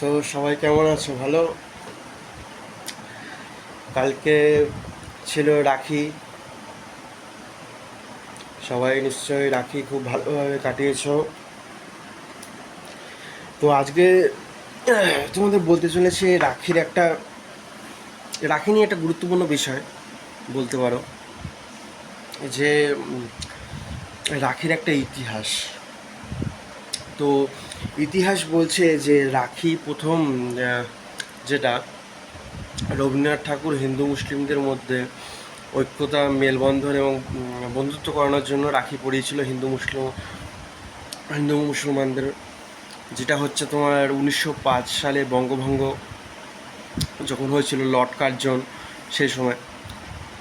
তো সবাই কেমন আছো? ভালো? কালকে ছিল রাখি। সবাই নিশ্চয়ই রাখি খুব ভালোভাবে কাটিয়েছো। তো আজকে তোমাদের বলতে চলেছি রাখি নিয়ে একটা গুরুত্বপূর্ণ বিষয় বলতে পারো, যে রাখির একটা ইতিহাস। তো ইতিহাস বলছে যে রাখি প্রথম যেটা রবীন্দ্রনাথ ঠাকুর হিন্দু মুসলিমদের মধ্যে ঐক্যতা, মেলবন্ধন এবং বন্ধুত্ব করানোর জন্য রাখি পরিয়েছিল হিন্দু মুসলমানদের। যেটা হচ্ছে তোমার 1905 সালে বঙ্গভঙ্গ যখন হয়েছিল, লর্ড কার্জন সেই সময়।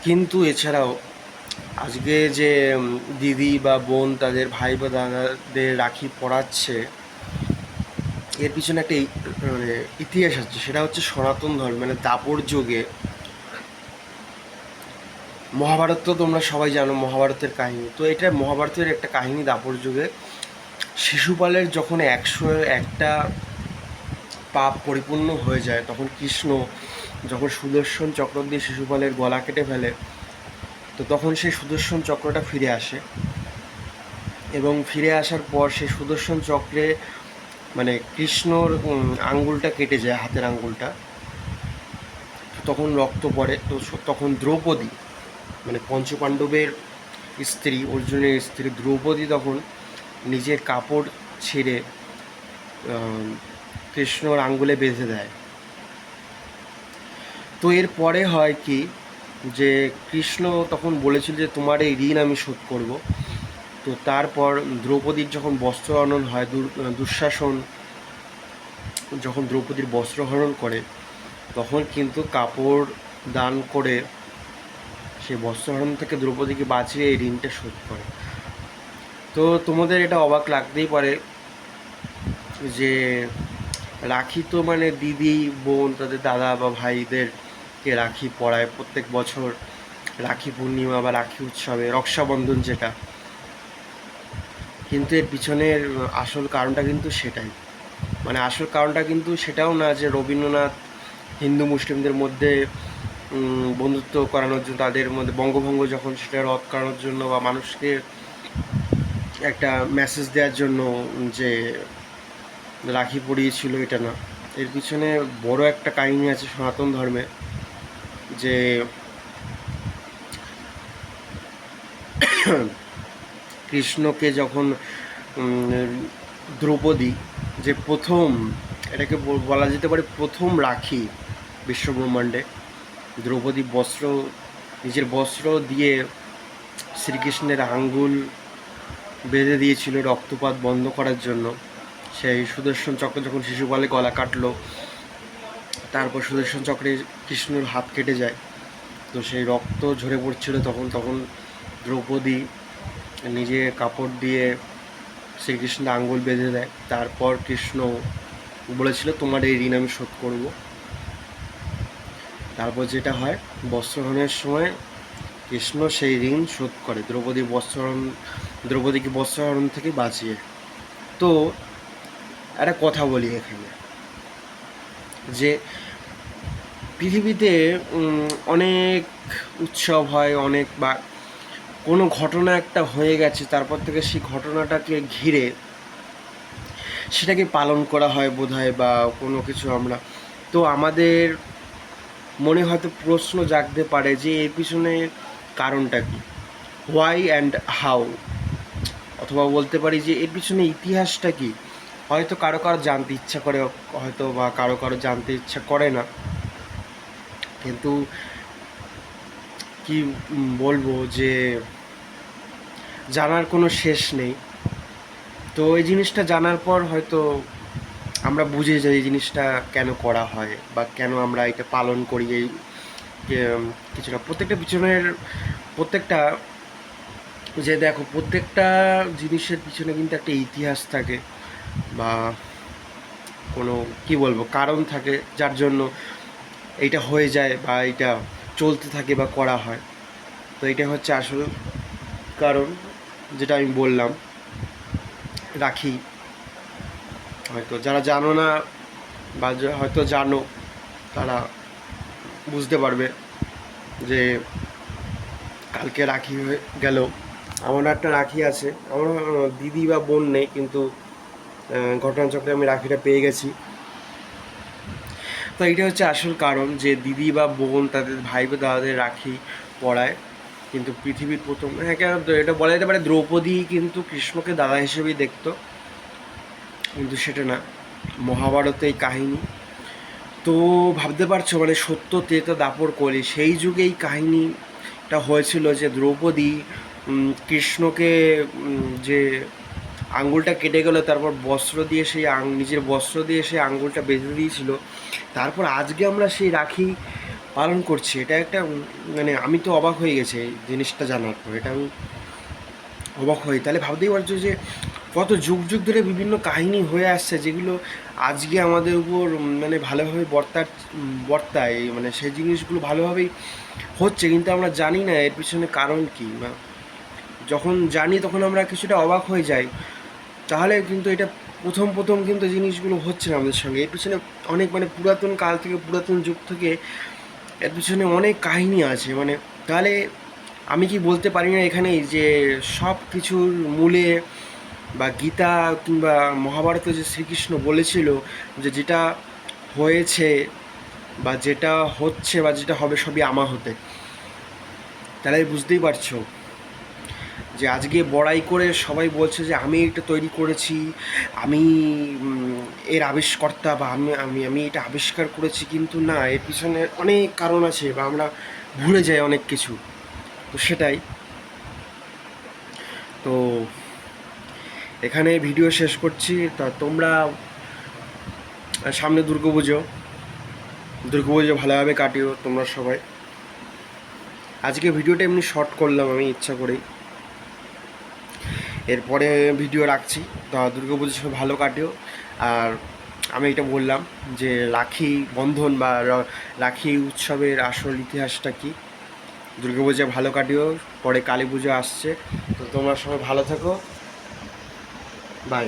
কিন্তু এছাড়াও আজকে যে দিদি বা বোন তাদের ভাই বা দাদাদের রাখি পরাচ্ছে, এর পিছনে একটা মানে ইতিহাস আছে। সেটা হচ্ছে সনাতন ধর্ম, মানে দাপর যুগে মহাভারত তো তোমরা সবাই জানো, মহাভারতের কাহিনী। তো এটা মহাভারতের একটা কাহিনী। দাপর যুগে শিশুপালের যখন 101টা পাপ পরিপূর্ণ হয়ে যায়, তখন কৃষ্ণ যখন সুদর্শন চক্র দিয়ে শিশুপালের গলা কেটে ফেলে, তো তখন সেই সুদর্শন চক্রটা ফিরে আসে। এবং ফিরে আসার পর সেই সুদর্শন চক্রে মানে কৃষ্ণর আঙ্গুলটা কেটে যায়, হাতের আঙ্গুলটা। তখন রক্ত পড়ে। তো তখন দ্রৌপদী, মানে পঞ্চপাণ্ডবের স্ত্রী, অর্জুনের স্ত্রী দ্রৌপদী, তখন নিজের কাপড় ছিঁড়ে কৃষ্ণর আঙ্গুলে বেঁধে দেয়। তো এর পরে হয় কি, যে কৃষ্ণ তখন বলেছিল যে তোমার এই ঋণ আমি শোধ করব। তো তারপর দ্রৌপদীর যখন বস্ত্রহরণ হয়, দুঃশাসন যখন দ্রৌপদীর বস্ত্রহরণ করে, তখন কিন্তু কাপড় দান করে সেই বস্ত্রহরণ থেকে দ্রৌপদীকে বাঁচিয়ে এই ঋণটা শোধ করে। তো তোমাদের এটা অবাক লাগতেই পারে যে রাখি তো মানে দিদি বোন তাদের দাদা বা ভাইদেরকে রাখি পরায় প্রত্যেক বছর, রাখি পূর্ণিমা বা রাখি উৎসবে, রক্ষাবন্ধন যেটা। কিন্তু এর পিছনের আসল কারণটা কিন্তু সেটাই, মানে আসল কারণটা কিন্তু সেটাও না যে রবীন্দ্রনাথ হিন্দু মুসলিমদের মধ্যে বন্ধুত্ব করানোর জন্য, তাদের মধ্যে বঙ্গভঙ্গ যখন সেটা রদ করানোর জন্য বা মানুষকে একটা মেসেজ দেওয়ার জন্য যে রাখি পরিয়েছিল, এটা না। এর পিছনে বড় একটা কাহিনী আছে সনাতন ধর্মে, যে কৃষ্ণকে যখন দ্রৌপদী, যে প্রথম, এটাকে বলা যেতে পারে প্রথম রাখি বিশ্বব্রহ্মাণ্ডে, দ্রৌপদী নিজের বস্ত্র দিয়ে শ্রীকৃষ্ণের আঙ্গুল বেঁধে দিয়েছিল রক্তপাত বন্ধ করার জন্য। সেই সুদর্শন চক্র যখন শিশুপালে গলা কাটলো, তারপর সুদর্শন চক্রে কৃষ্ণর হাত কেটে যায়, তো সেই রক্ত ঝরে পড়ছিল, তখন দ্রৌপদী নিজে কাপড় দিয়ে শ্রীকৃষ্ণের আঙ্গুল বেঁধে দেয়। তারপর কৃষ্ণ বলেছিল তোমার এই ঋণ আমি শোধ করব। তারপর যেটা হয়, বস্ত্রহরণের সময় কৃষ্ণ সেই ঋণ শোধ করে দ্রৌপদীকে বস্ত্রহরণ থেকে বাঁচিয়ে। তো একটা কথা বলি এখানে, যে পৃথিবীতে অনেক উৎসব হয়, অনেক, বা কোনো ঘটনা একটা হয়ে গেছে, তারপর থেকে সেই ঘটনাটাকে ঘিরে সেটাকে পালন করা হয় বোধহয়, বা কোনো কিছু আমরা, তো আমাদের মনে হয়তো প্রশ্ন জাগতে পারে যে এর পিছনে কারণটা কি, হোয়াই অ্যান্ড হাউ, অথবা বলতে পারি যে এর পিছনে ইতিহাসটা কি। হয়তো কারো কারো জানতে ইচ্ছা করে, হয়তো বা কারো কারো জানতে ইচ্ছা করে না। কিন্তু কি বলবো, যে জানার কোনো শেষ নেই। তো এই জিনিসটা জানার পর হয়তো আমরা বুঝে যাই এই জিনিসটা কেন করা হয়, বা কেন আমরা এটা পালন করি। এই কিছুটা প্রত্যেকটা যে দেখো, প্রত্যেকটা জিনিসের পিছনে কিন্তু একটা ইতিহাস থাকে, বা কোনো কি বলবো কারণ থাকে, যার জন্য এইটা হয়ে যায় বা এটা চলতে থাকে বা করা হয়। তো এটা হচ্ছে আসল কারণ, যেটা আমি বললাম রাখি। হয়তো যারা জানো না বা হয়তো জানো, তারা বুঝতে পারবে যে কালকে রাখি হয়ে গেল। আমার একটা রাখি আছে, আমার দিদি বা বোন নেই, কিন্তু ঘটনাচক্রে আমি রাখিটা পেয়ে গেছি। তো এইটা হচ্ছে আসল কারণ, যে দিদি বা বোন তাদের ভাই বা দাদাদের রাখি পরায়। কিন্তু পৃথিবীর প্রথম, হ্যাঁ কেন এটা বলা যেতে পারে দ্রৌপদী কিন্তু কৃষ্ণকে দাদা হিসেবেই দেখতো, কিন্তু সেটা না, মহাভারতে এই কাহিনী। তো ভাবতে পারছো মানে সত্য ত্রেতা দাপর কলি, সেই যুগে এই কাহিনীটা হয়েছিল যে দ্রৌপদী কৃষ্ণকে যে আঙ্গুলটা কেটে গেল, তারপর বস্ত্র দিয়ে সেই নিজের বস্ত্র দিয়ে সেই আঙ্গুলটা বেঁধে দিয়েছিল। তারপর আজকে আমরা সেই রাখি পালন করছি। এটা একটা মানে আমি তো অবাক হয়ে গেছি এই জিনিসটা জানার পর, এটা আমি অবাক হই। তাহলে ভাবতেই পারছো যে কত যুগ যুগ ধরে বিভিন্ন কাহিনী হয়ে আসছে, যেগুলো আজকে আমাদের উপর মানে ভালোভাবে বর্তায়, মানে সেই জিনিসগুলো ভালোভাবেই হচ্ছে, কিন্তু আমরা জানি না এর পিছনে কারণ কী। বা যখন জানি তখন আমরা কিছুটা অবাক হয়ে যাই। তাহলে কিন্তু এটা প্রথম প্রথম কিন্তু জিনিসগুলো হচ্ছে না আমাদের সঙ্গে, এর পিছনে অনেক মানে পুরাতন কাল থেকে, পুরাতন যুগ থেকে এর পিছনে অনেক কাহিনী আছে। মানে তাহলে আমি কি বলতে পারি না এখানেই যে সব কিছুর মূলে বা গীতা কিংবা মহাভারতে যে শ্রীকৃষ্ণ বলেছিল যে যেটা হয়েছে বা যেটা হচ্ছে বা যেটা হবে সবই আমার হতে। তাহলে বুঝতেই পারছো যে আজকে বড়াই করে সবাই বলছে যে আমি এটা তৈরি করেছি, আমি এর আবিষ্কর্তা, বা আমি আমি আমি এটা আবিষ্কার করেছি, কিন্তু না, এর পিছনে অনেক কারণ আছে বা আমরা ভুলে যাই অনেক কিছু। তো সেটাই। তো এখানে ভিডিও শেষ করছি। তা তোমরা সামনে দুর্গাপুজো, দুর্গাপুজো ভালোভাবে কাটিও তোমরা সবাই। আজকে ভিডিওটা এমনি শর্ট করলাম আমি ইচ্ছা করেই, এরপরে ভিডিও রাখছি। তা দুর্গাপুজোর সময় ভালো কাটিও। আর আমি এটা বললাম যে রাখি বন্ধন বা রাখি উৎসবের আসল ইতিহাসটা কী। দুর্গাপূজা ভালো কাটিও, পরে কালী পুজো আসছে। তো তোমরা সবাই ভালো থেকো, বাই।